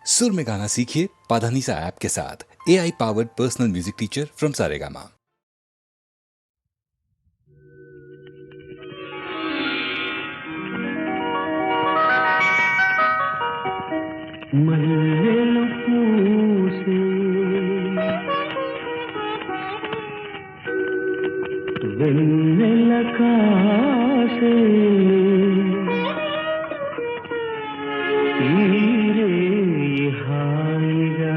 सुर में गाना सीखिए पाधानीसा ऐप के साथ। AI powered personal music teacher from Saregama. మల్లెలు పూసే వెన్నెల కాసే తీరే హాయిగా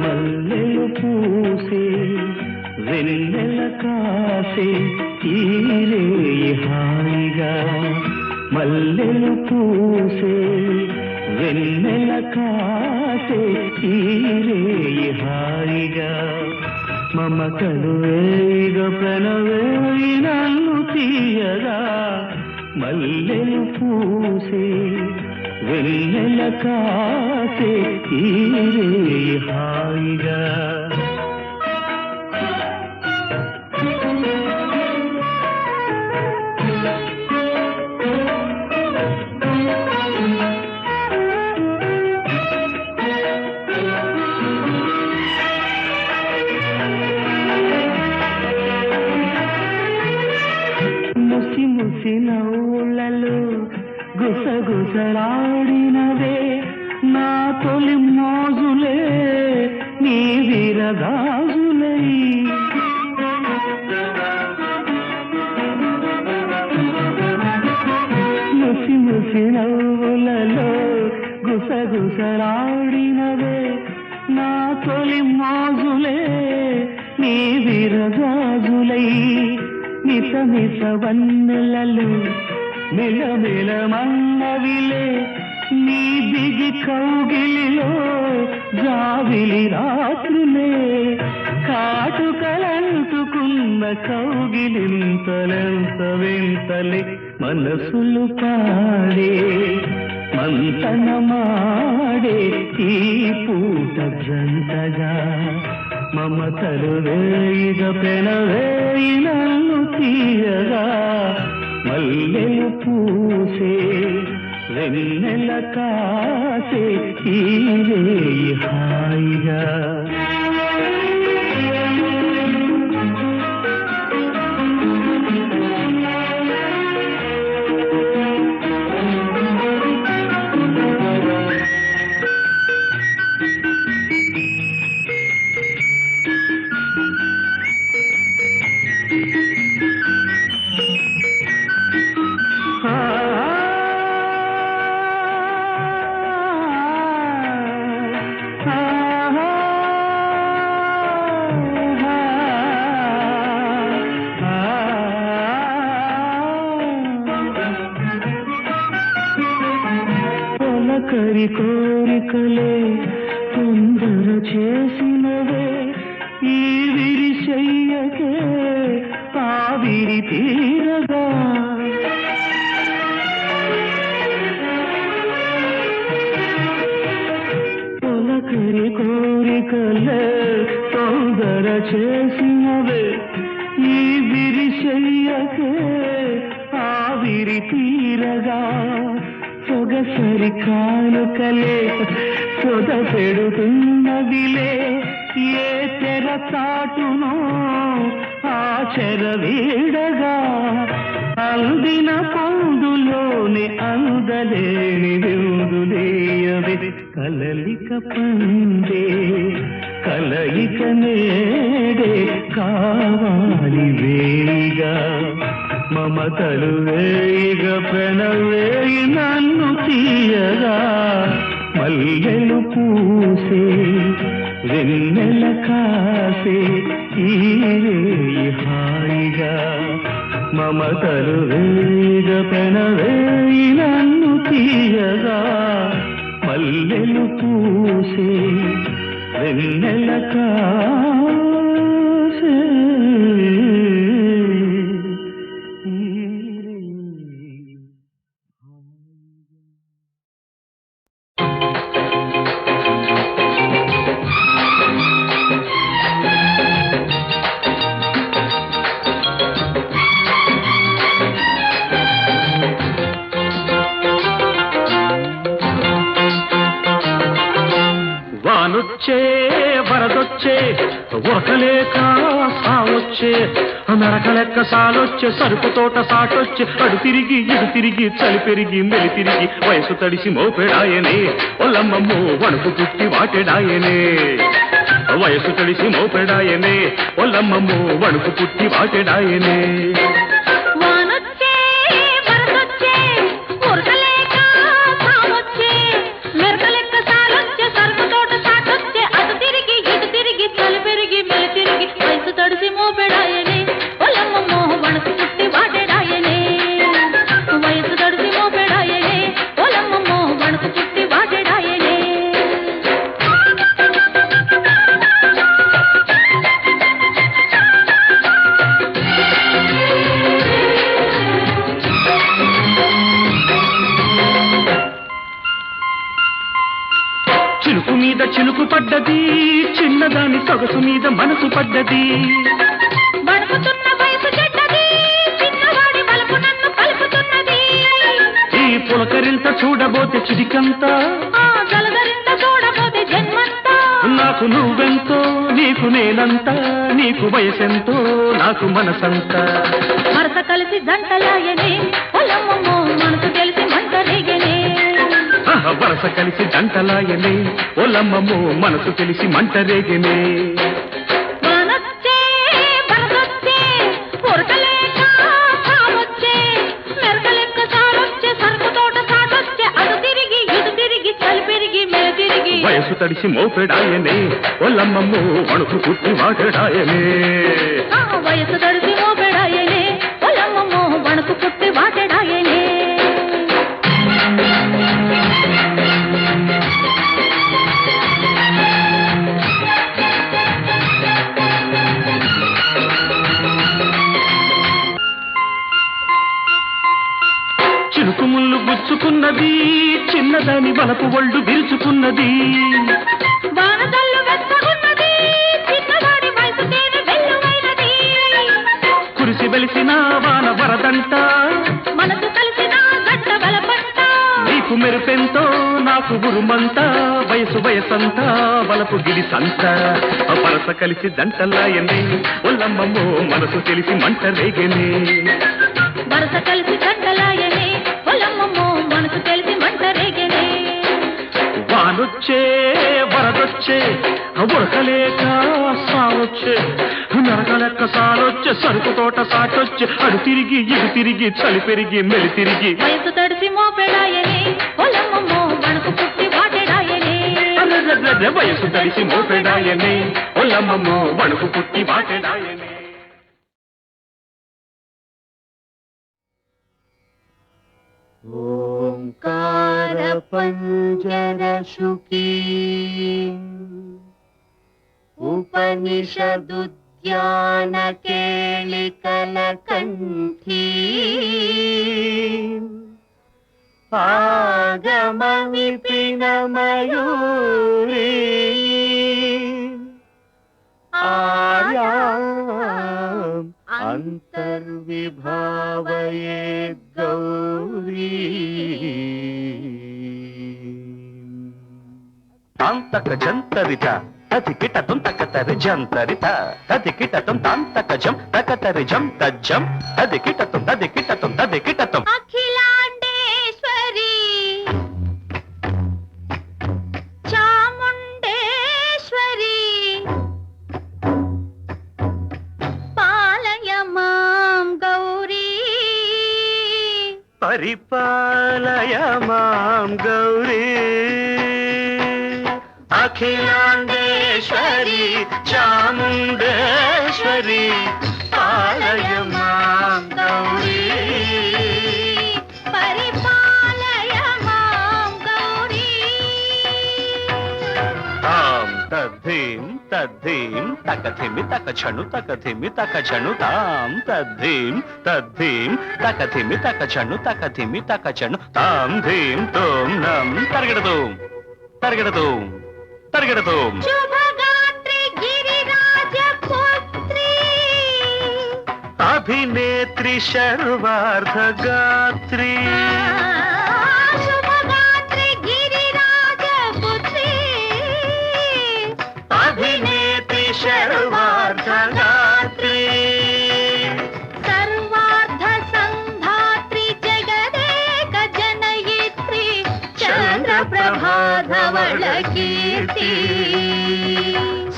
మల్లెలు పూసే వెన్నెల కాసే తీరే హాయిగా మల్లెలు పూసే వెన్నెల కాసే తీరే హాయిగా మమతలు వేగ ప్రణవేయి నన్ను తీయగా మల్లెలు పూసే వెన్నెల కాసే తీరే హాయిగా నవ్వులలో గుసగుసలాడినవే నా తొలి మోజులే నీ విరగాజులై ముసి ముసి నవ్వులలో గుసగుసలాడినవే నా తొలి మోజులే నీ విరగాజులై మిస మిస వన్నెలలో మెలమెల మన్నవిలే నీ దిగి కౌగిలిలో జావిలి రాత్రులే కాటుకలంటుకున్న కౌగిలింతలెంత వింతలే మనసులు పాడే మంతనమాడే ఈ పూట జంటగా మమతలు వేయిగ పెనవేయి నన్ను తీయగా మల్లెలు పూసే వెన్నెల కాసే తీరే హాయిగా కరి కోరికలే తొందర చేసినవే ఈ విరిశయ్యకే ఆవిరి తీరగా తొలకరి కోరికలే తొందర చేసినవే ఈ విరిశయ్యకే ఆవిరి తీరగా సొగసరి కానుకలే సొద పెడుతున్నదిలే ఏ తెర చాటునో ఆ చెర వీడగా అందిన పొందులోని అందలేని విందులేయవి కలలిక పండే కలయిక నేడే కావాలి వేగా మమతలు వేయిగ ప్రణవేయి నన్ను తీయగా మల్లెలు పూసే వెన్నెల కాసే తీరే హాయిగా మమతలు వేయిగ ప్రణవేయి నన్ను తీయగా మల్లెలు పూసే వెన్నెల కాసే వానొచ్చే వరదొచ్చే ఉరకలేక సావొచ్చే నరక లెక్క సాలొచ్చే సరుకు తోట సాటొచ్చే అడు తిరిగి ఇడు తిరిగి చలి పెరిగి మెలి తిరిగి వయసు తడిసి మోపెడాయనే ఒల్లమ్మమ్మో వణుకు పుట్టి వాటెడాయనే వయసు తడిసి మోపెడాయనే ఒల్లమ్మమ్మో వణుకు పుట్టి వాటెడాయనే చిలుకు మీద చిలుకు పడ్డది చిన్నదాని సొగసు మీద మనసు పడ్డది ఈ పులకరింత చూడబోతే చిడికంతా నాకు నువ్వెంతో నీకు నేనంతా నీకు వయసెంతో నాకు మనసంతా వరస కలిసి జంటలాయనే ఒలమ్మమ్మో మనసు తెలిసి మంట రేగనే వరస కలిసి జంటలాయనే ఒలమ్మమ్మో మనసు తెలిసి మంట రేగనే వానొచ్చే వరదొచ్చే ఉరకలేక సావొచ్చే మెరక లెక్క సారొచ్చే సరుకు తోట సాటొచ్చే అటు తిరిగి ఇటు తిరిగి చలి పెరిగి మెల తిరిగి వయసు తడిసి మోపెడాయనే ఒల్లమ్మమ్మో వణుకు పుట్టి వాటెడాయనే వయసు తడిసి మోపెడాయనే ఒలమ్మమ్మో వణుకు పుట్టి వాటెడాయనే చిలుకు ముళ్ళు గుచ్చుకున్నది చిన్నదాని వలపు ఒళ్ళు విరుచుకున్నది వానజల్లు వెచ్చగున్నది చిన్నవాడి వయసు తేనె వెల్లువైనది కురిసి వెలిసిన వాన వరదంట మనసు కలిసిన గడ్డ బలపంట నీకు మెరుపెంతో నాకు ఉరుమంత వయసు వయసంతా వలపు గిలిసంత వరస కలిసి దంటలాయనే ఒల్లమ్మమ్మో మనసు తెలిసి మంట రేగనే వరస కలిసి గడ్డలాయనే ఒలమ్మమ్మో మనసు తెలిసి మంట రేగనే వానొచ్చే వరదొచ్చే ఉరకలేక సావొచ్చే నరక లెక్క సాలొచ్చే సరుకు తోట సాటొచ్చే అడు తిరిగి ఇడు తిరిగి చలి పెరిగి మెలి తిరిగి వయసు తడిసి మోపెడాయనే ఒలమ్మమ్మో వణుకు పుట్టి వాటెడాయనే వయసు తడిసి మోపెడాయనే ఒల్లమ్మమ్మో వణుకు పుట్టి వాటెడాయనే ఓంకార పంజర శుకీ ఉపనిషదుద్యాన కేళికల కంఠీ ఆగమ విపిన మయూరీ ఆర్యాం అంతర్విభావయే గౌరీ తాంతక జంతరిత తది కిటతం తకతరి జంతరిత తది కిటతం తాంతక జం తకతరి జం తజ్జం తది కిటతం అఖిలాండేశ్వరి చాముండేశ్వరి పాలయ మాం గౌరీ పరిపాలయ మాం గౌరీ అఖిలాండేశ్వరి చాముండేశ్వరి పాలయ మాం గౌరీ పరిపాలయ మాం గౌరీ తాం తద్ధీం తద్ధీం తకధిమి తకచను తకధిమి తకచను తాం తద్ధీం తద్ధీం తకధిమి తకచను తకధిమి తకచను తాం ధీం తోం నం తరగడదోం తరగడదోం తరగడదోం శుభగాత్రి గిరిరాజ పుత్రి అభినేత్రి శర్వార్ధగాత్రి శుభగాత్రి గిరిరాజ పుత్రి ಪ್ರಭಾಧವಳ ಕೀರ್ತಿ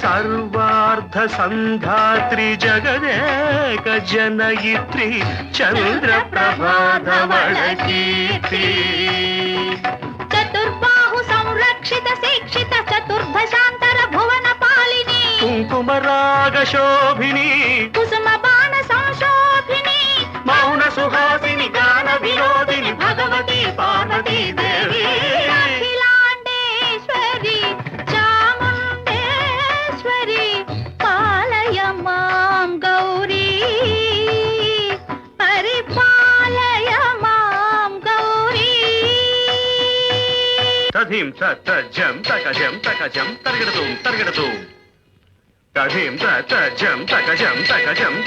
ಸರ್ವಾರ್ಧ ಸಂಧಾತ್ರಿ ಜಗದೇಕ ಜನಯಿತ್ರಿ ಚಂದ್ರ ಪ್ರಭಾಧವಳ ಕೀರ್ತಿ ಚತುರ್ಬಾಹು ಸಂರಕ್ಷಿತ ಶಿಕ್ಷಿತ ಚತುರ್ಭಶಾಂತರ ಭುವನ ಪಾಲಿನಿ ಕುಂಕುಮರಾಗ ಶೋಭಿನಿ ಕುಸುಮ ಬಾಣ ಸಂಶೋಭಿನಿ ಮೌನ ಸುಹಾಸಿನಿ ಗಾನ ವಿರೋಧಿನಿ ಭಗವತಿ ಪಾರ್ವತಿ ದೇವಿ ಅಖಿಲಾಂಡೇಶ್ವರಿ ಚಾಮುಂಡೇಶ್ವರಿ ಪಾಲಯ ಮಾಂ ಗೌರಿ ಪರಿಪಾಲಯ ಮಾಂ ಗೌರಿ ತಧೀಂ ತ ಜಂ ತಕ ಜಂ ತರಗಿಡತೋಂ ತಧೀಂ ತ ಜಂ ತಕ ಜಂ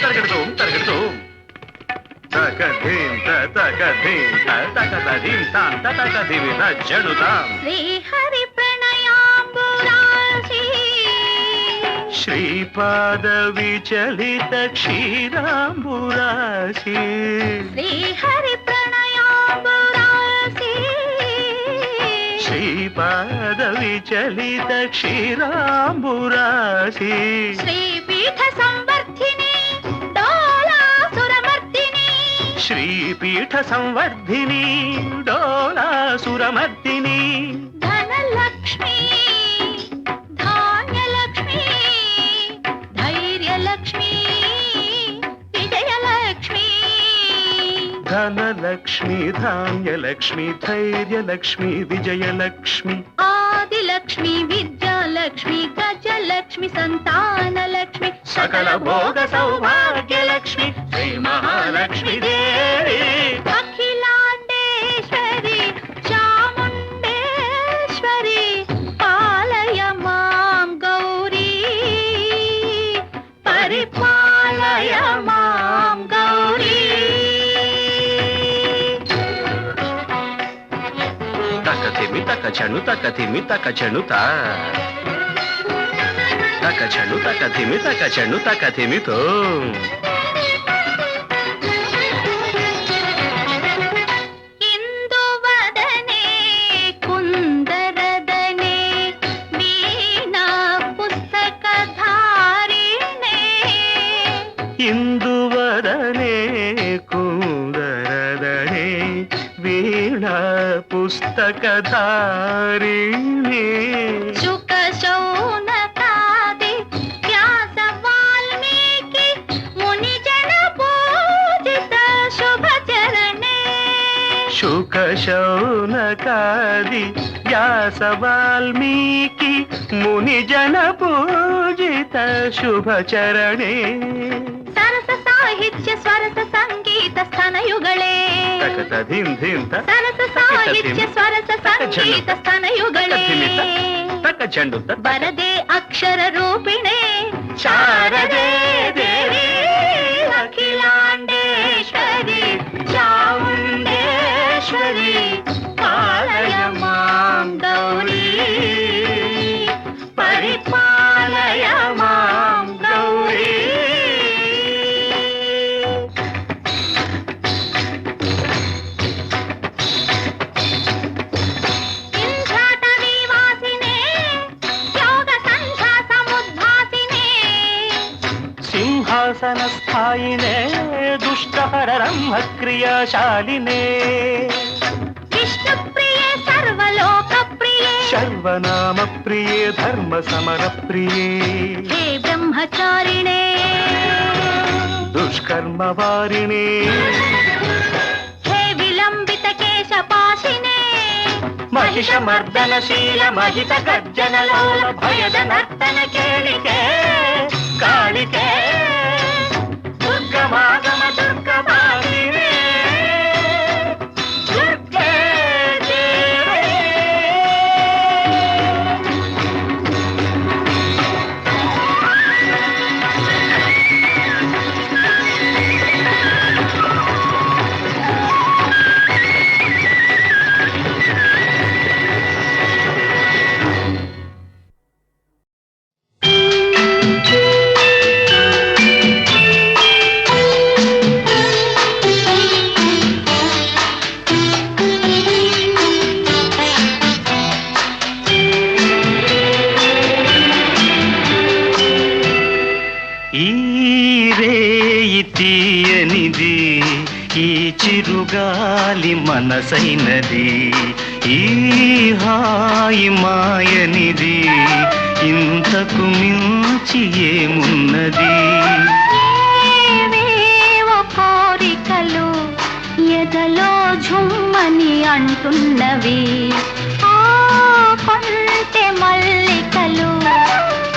ತರಗಿಡತೋಂ ತಕಧೀಂ ತಕಧೀಂ ತಕ ತಧೀಂ ತಾಂ ತಕಧೀಂ ಜನುತಾಂ ಶ್ರೀಹರಿ ಪ್ರಣಯಾಂಬುರಾಶಿ ಶ್ರೀಪಾದ ವಿಚಲಿತ ಕ್ಷೀರಾಂಬುರಾಶಿ ಶ್ರೀಹರಿ ಪ್ರಣಯಾಂಬುರಾಶಿ ಶ್ರೀಪಾದ ವಿಚಲಿತ ಕ್ಷೀರಾಂಬುರಾಶಿ ಶ್ರೀಪೀಠ ಸಂವರ್ಧಿನಿ ಡೋಲಾಸುರಮರ್ದಿನಿ ಶ್ರೀಪೀಠ ಸಂವರ್ಧಿನಿ ಡೋಲಾಸುರಮರ್ದಿನಿ ಧನಲಕ್ಷ್ಮೀ ಧಾನ್ಯಲಕ್ಷ್ಮೀ ಧೈರ್ಯಲಕ್ಷ್ಮೀ ವಿಜಯಲಕ್ಷ್ಮೀ ಧನಲಕ್ಷ್ಮಿ ಧಾನ್ಯಲಕ್ಷ್ಮಿ ಧೈರ್ಯಲಕ್ಷ್ಮಿ ವಿಜಯಲಕ್ಷ್ಮಿ ಆದಿಲಕ್ಷ್ಮೀ ವಿದ್ಯಾಲಕ್ಷ್ಮೀ ಗಜಲಕ್ಷ್ಮಿ ಸಂತಾನಲಕ್ಷ್ಮಿ ಸಕಲ ಭೋಗ ಸೌಭಾಗ್ಯಲಕ್ಷ್ಮಿ ಶ್ರೀ ಮಹಾಲಕ್ಷ್ಮಿ ದೇವಿ ಅಖಿಲಾಂಡೇಶ್ವರಿ ಚಾಮುಂಡೇಶ್ವರಿ ಪಾಲಯ ಮಾಂ ಗೌರಿ ಪರಿಪಾಲಯ ಮಾಂ ಗೌರಿ ತಕಥಿಮಿ ತಕಚಣು ತಕಥಿಮಿ ತಕಚಣುತ ತಕಚಣು ತಕಥಿಮಿ ತಕಚಣು ತಕಥಿಮಿತೋ ಇಂದುವದನೆ ಕುಂದರದನೆ ವೀಣಾ ಪುಸ್ತಕಧಾರಿಣೆ ಇಂದುವದನೆ ಕುಂದರದನೆ ವೀಣಾ ಪುಸ್ತಕಧಾರಿಣಿ ಶುಕ ಶೌನಕಾದಿ ವ್ಯಾಸ ವಾಲ್ಮೀಕಿ ಮುನಿಜನ ಪೂಜಿತ ಶುಭ ಚರಣೆ ಶುಕ ಶೌನಕಾದಿ ವ್ಯಾಸ ವಾಲ್ಮೀಕಿ ಮುನಿಜನ ಪೂಜಿತ ಶುಭ ಚರಣೆ ಸರಸ ಸಾಹಿತ್ಯ ಸ್ವರಸ ಸಂಗೀತ ಸ್ತನಯುಗಳೇ ತಕತ ಧಿಂ ಧಿಂ ತ ಸರಸ ಸಾಹಿತ್ಯ ಸ್ವರಸ ಸಂಗೀತ ಸ್ತನಯುಗಳೇ ತಕ ಚೆಂಡು ತ ಬರದೆ ಅಕ್ಷರ ರೂಪಿಣೆ ಶಾರದೆ ದೇವಿ ಅಖಿಲಾಂಡೇಶ್ವರಿ ಚಾಮುಂಡೇಶ್ವರಿ ಪಾಲಯ ಮಾಂ ಗೌರಿ ಪರಿಪಾಲಯ ಮಾಂ ಗೌರಿ ಇಂದ್ರಾಟವಿ ವಾಸಿನೇ ಯೋಗ ಸಂಧ್ಯಾ ಸಮುದ್ಭಾಸಿನೇ ಸಿಂಹಾಸನ ಸ್ಥಾಯಿನೇ ದುಷ್ಟಹರ ಬ್ರಹ್ಮ ಕ್ರಿಯಾಶಾಲಿನೇ ವಿಷ್ಣು ಪ್ರಿಯೆ ಸರ್ವಲೋಕ ಪ್ರಿಯೆ ಸರ್ವನಾಮ ಪ್ರಿಯೇ ಧರ್ಮ ಸಮರ ಪ್ರಿಯೇ ಹೇ ಬ್ರಹ್ಮಚಾರಿಣೆ ದುಷ್ಕರ್ಮ ವಾರಿಣೇ ಹೇ ವಿಲಂಬಿತ ಕೇಶಪಾಶಿನೇ ಮಹಿಷ ಮರ್ದನಶೀಲ ಮಹಿತ ಗರ್ಜನ ಲೋಲ ಭಯದ ನರ್ತನ ಕೇಳಿಕೆ ಕಾಳಿಕೆ ದುರ್ಗಮಾಗಮ ದುರ್ಗಮಾಗಿನೇ ದುರ್ಗೆ ದೇವಿ. చిరుగాలి మనసైనది ఈ హాయి మాయనిది ఇంతకు మించి ఏమున్నది ఏవేవో కోరికలు ఎదలో ఝుమ్మని అంటున్నవి ఆ కొంటె మల్లికలు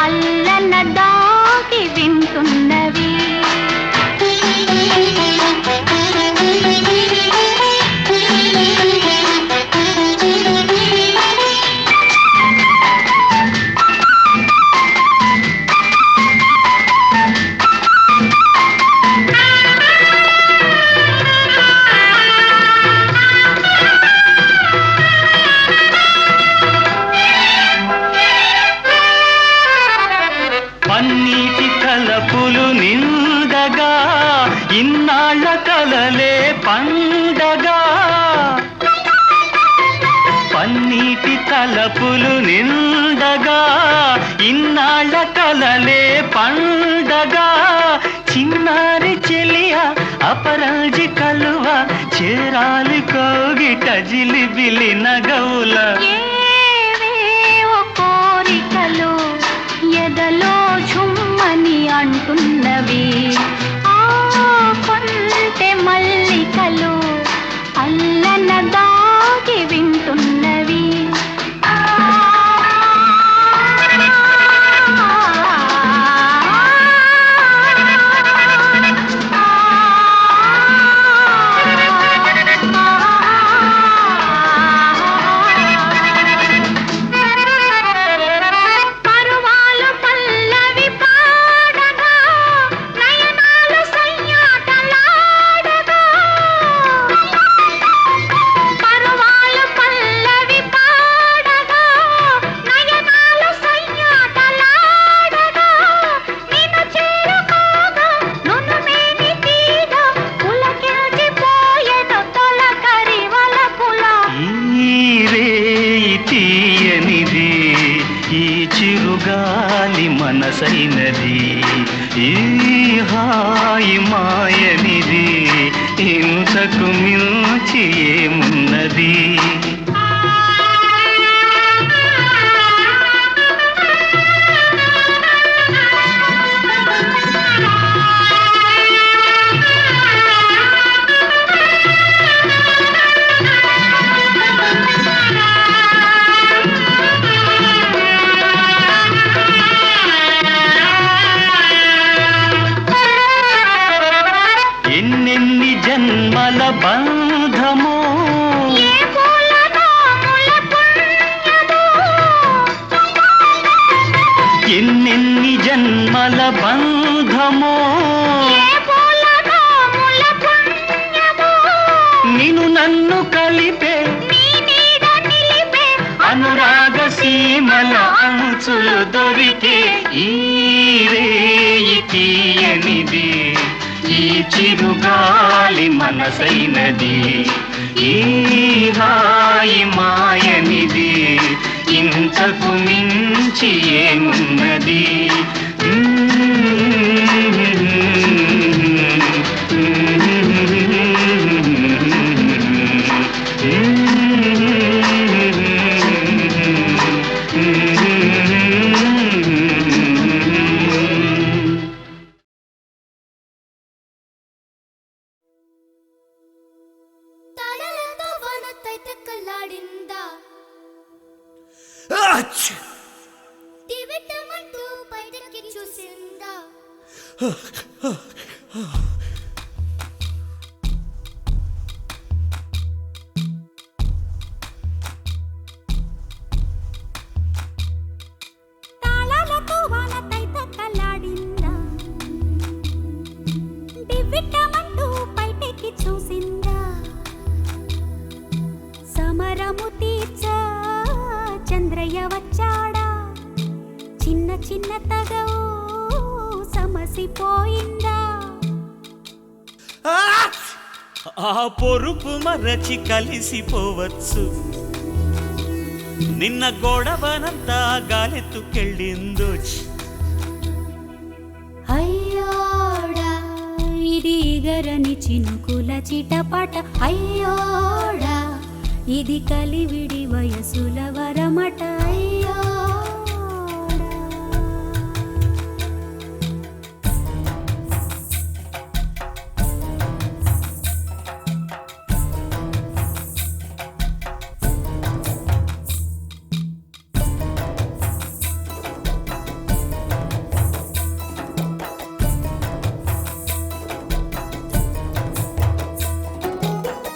అల్లన దాగి వింటున్నవి పన్నీటి తలపులు నిండగా ఇన్నాళ్ళ కలలే పండగా పన్నీటి తలపులు నిండగా ఇన్నాళ్ళ కలలే పండగా చిన్నారి చెలియ అపరాజి కలువ చేరాలి కోగిట జిలిబిలి నగవుల ఏవేవో కోరికలు ఎదలో ఝుమ్మని అంటున్నవి ఆ కొంటె మల్లికలు అల్లన దాగి వింటున్నవి పరువాలు పల్లవి పాడగా నయనాలు సయ్యాటలాడగా పరువాలు పల్లవి పాడగా నయనాలు సయ్యాటలాడగా నిన్ను చేరుకోగా నునుమేని తీగ పులకించిపోయెను తొలకరి వలపుల ఈ రేయి తీయనిది ఈ చిరుగాలి మనసైనది ఈ హాయి మాయనిది ఇంతకు మించి ఏమున్నది ఎన్నెన్ని జన్మల బంధమో ఏ పూలనో ముల పుణ్యమో ఎన్నెన్ని జన్మల బంధమో ఏ పూలనో ముల పుణ్యమో నిన్ను నన్ను కలిపే నీ నీడ నిలిపే అనురాగ సీమల అంచులు దొరికే ఈ రేయి తీయనిది ఈ చిరుగాలి మనసైనది ఈ హాయి మాయనిది ఇంతకు మించి ఏమున్నది తడలతో వనతైతే కల్లాడిందా దివిటమంటూ బయటకి చూసిందా తాళాలతో వనతైతే కల్లాడిందా దివిటమంటూ బయటకి చూసిందా సమరము తీర్చ చంద్రయ్య వచ్చాడా చిన్న చిన్న తగవు సమసిపోయిందా ఆ పొరుపు మరచి కలిసిపోవచ్చు నిన్న గొడవనంతా గాలెత్తుకెళ్ళిందో అయ్యోడా ఈ ఇది గరని చినుకుల చిటపట అయ్యోడా ఇది కలివిడి వయసుల వరమట అయ్యోడా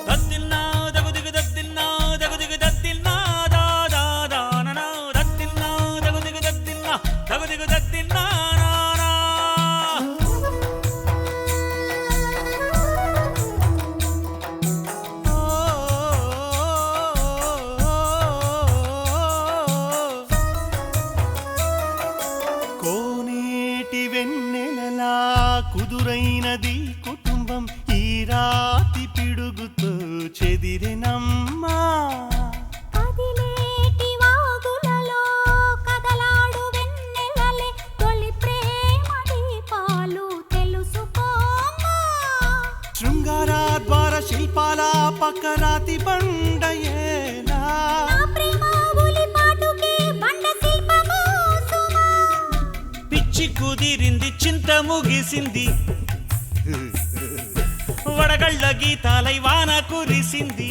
దద్దిల్నా దగుదిగు దద్దిల్నా దగుదిగు దద్దిల్నా దా దా దా ననా దద్దిల్నా దగుదిగు దద్దిల్నా దగుదిగు దద్దిల్నా నా నా కోనేటి వెన్నెలలా కుదురైనది కుటుంబం ఈ రాతి పిడుగుతో చెదిరినమ్మా కదిలేటి వాగులలో కదలాడు వెన్నెలలే తొలి ప్రేమ దీపాలు తెలుసుకోమా శృంగారాద్వార శిల్పాల పక్క రాతి బండయేలా నా ప్రేమ ఉలిపాటుకే బండ శిల్పము సుమా పిచ్చి కుదిరింది చింత ముగిసింది వడగళ్ళ గీతాలై వాన కురిసింది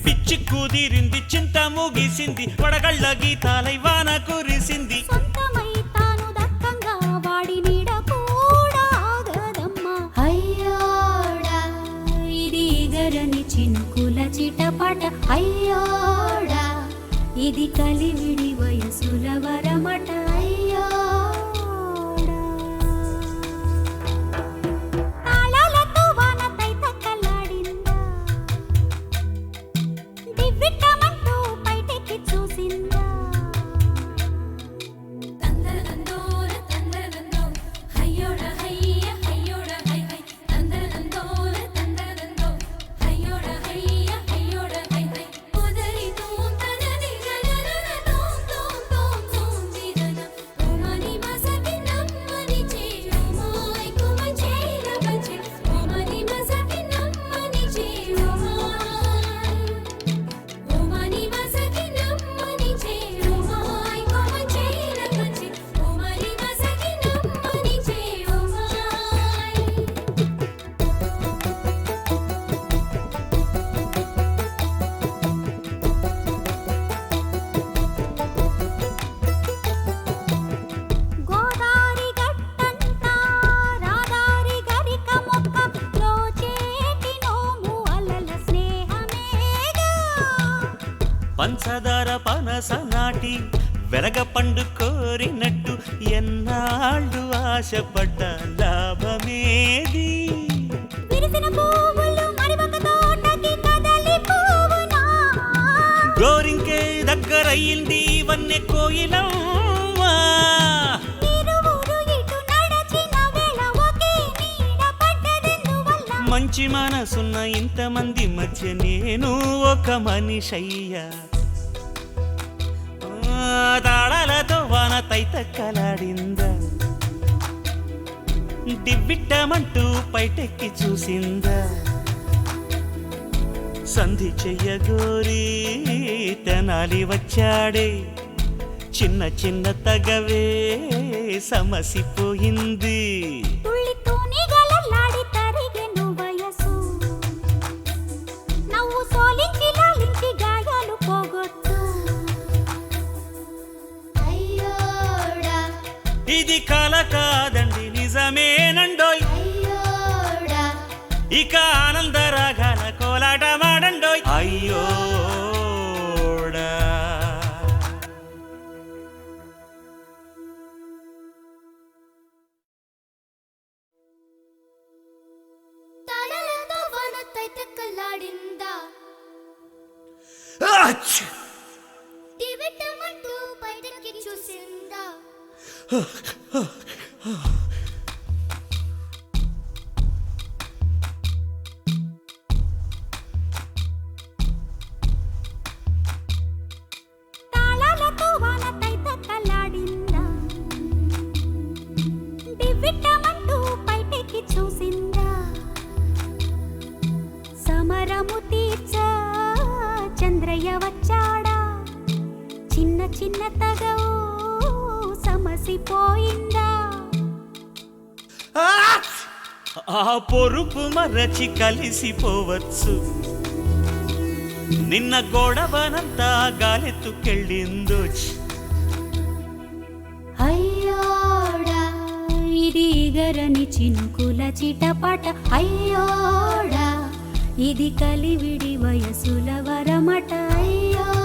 పిచ్చి కుదిరింది చింత ముగిసింది వడగళ్ళ గీతాలై వాన కురిసింది సొంతమై తాను దక్కంగా వాడి నీడ కూడా ఆగదమ్మా అయ్యోడా ఇది గరని చినుకుల చిటపట అయ్యోడా ఇది కలివిడి వయసుల వరమట అయ్యోడా తాళాలతో వాన తైతక్కలాడిందా దివ్విట్టమంటూ బయటెక్కి చూసిందా తందరదందోర తందరదందో హయ్యోడ హయ్య హయ్యోడ high high తందరదందోర తందరదందో హయ్యోడ హయ్య హయ్యోడ high high Udari తూం తనది గనన తూం తూం తూం తూం దిరన ఓమని మసకి నమ్మని చేరుమాయ్ కుమ చేర బజే ఓమని మసకి నమ్మని చేరుమాయ్ ఓమని మసకి నమ్మని చేరుమాయ్ కుమ చేర బజే ఓమని మసకి నమ్మని చేరుమాయ్ గోదారి గట్టంతా రాదారి గరిక మొక్క లోచేటి నోము అలల స్నేహమేగా పంచదార పనస నాటి వెలగ పండు కోరినట్టు ఎన్నాళ్ళు ఆశపడ్డ లాభమేది విరిసిన పువ్వులు మరి ఒక తోటకి కదలి పువ్వునా గోరింకే దగ్గరయ్యింది వన్నె కోయిలవ్వా ఇరువురు ఇటు నడచిన వేళ ఒకే నీడ పడ్డదెందువల్ల మంచి మనసున్న ఇంతమంది మధ్య నేను ఒక మనిషయ్యా తాళాలతో వాన తైతక్కలాడిందా దివ్విట్టమంటూ పైటెక్కి చూసిందా సంధి చెయ్యగోరి తెనాలి వచ్చాడే చిన్న చిన్న తగవే సమసిపోయింది తుళ్ళి తూనిగలలాడి తరిగెను వయసు నవ్వు సోలించి లాలించి గాయాలు పోగొట్టు అయ్యోడా ఇది కల కాదండి నిజమేనండోయ్ అయ్యోడా ఇక ఆనందరాగాల కోలాట మాడండోయ్ అయ్యోడా తాళాలతో వాన తైతక్కలాడిందా దివ్విట్టమంటూ బయటకి చూసిందా తాళాలతో వాన తైతక్కలాడిందా దివ్విట్టమంటూ చిన్న తగవు సమసిపోయిందా ఆ పొరుపు మరచి కలిసిపోవచ్చు నిన్న గొడవనంతా గాలెత్తుకెళ్ళిందో అయ్యోడా ఇది గరని చినుకుల చిటపట అయ్యోడా ఇది కలివిడి వయసుల వరమట అయ్యోడా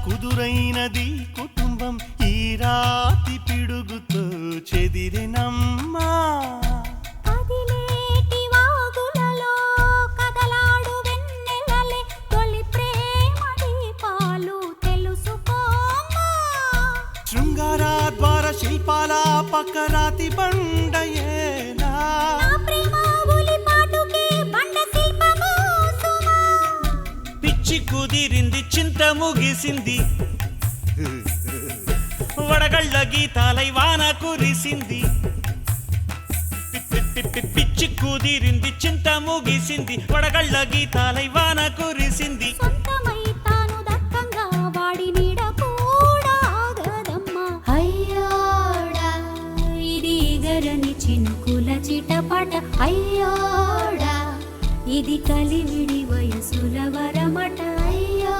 కుదురైనది కుటుంబం ఈ రాతి పిడుగుతో చెదిరినమ్మా కదిలేటి వాగులలో కదలాడు వెన్నెలలే తొలి ప్రేమ దీపాలు తెలుసుకోమ్మా శృంగార ద్వార శిల్పాల పక్క రాతి బండయేనా నా ప్రేమ ఉలిపాటుకే బండ శిల్పము సుమా పిచ్చి కుదిరింది చింత ముగిసింది వడగళ్ళ గీతాలై వాన కురిసింది పిచ్చి కుదిరింది చింత ముగిసింది వడగళ్ళ గీతాలై వాన కురిసింది సొంతమై తాను దక్కంగా వాడి నీడ కూడా ఆగదమ్మా అయ్యోడా ఇది గరని చినుకుల చిటపట అయ్యోడా ఇది కలివిడి వయసుల వరమట అయ్యోడా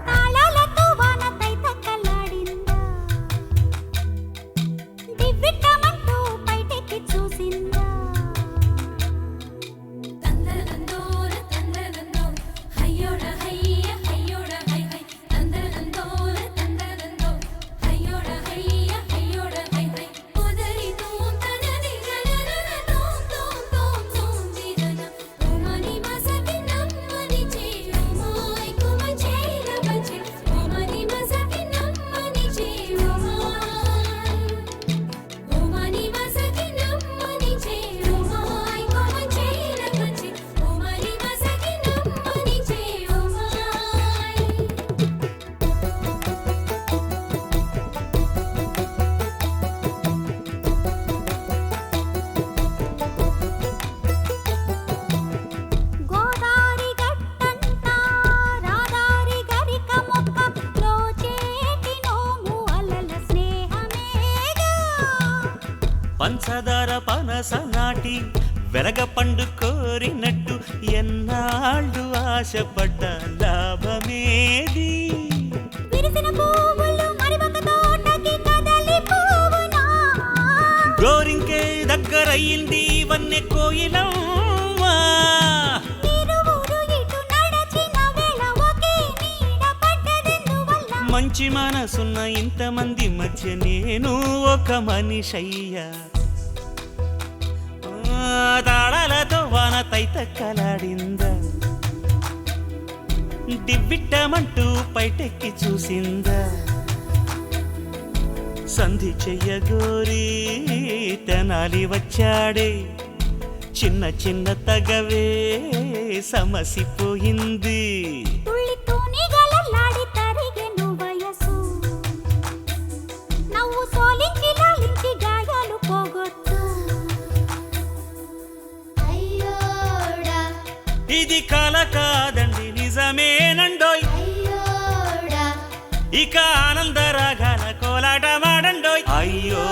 తాళాలతో వాన తైతక్కలాడిందా దివ్విట్టమంటూ బయటెక్కి చూసిందా గోదారి గట్టంట రాదారి గరిక మొక్క లోచేటి నోము అలల స్నేహమేగా పంచదార పనస నాటి వెలగ పండు కోరినట్టు ఎన్నాళ్ళు ఆశపడ్డ లాభమేది విరిసిన పువ్వులు మరి ఒక తోటకి కదలి పువ్వునా గోరింకే దగ్గరయ్యింది వన్నె కోయిలమ్మా ఇరువురు ఇటు నడచిన వేళ ఒకే నీడ పడ్డదెందువల్ల మంచి మనసున్న ఇంతమంది మధ్య నేను ఒక మనిషయ్యా తాళాలతో వాన తైతక్కలాడిందా దివ్విట్టమంటూ పైటెక్కి చూసిందా సంధి చెయ్యగోరి తెనాలి వచ్చాడే చిన్న చిన్న తగవే సమసిపోయింది తుళ్ళి తూనిగలలాడి తరిగెను వయసు నవ్వు సోలించి లాలించి గాయాలు పోగొట్టు అయ్యోడా ఇది కల కాదండి నిజమేనండోయ్ అయ్యోడా ఇక ఆనందరాగాల కోలాట మాడండోయ్ అయ్యో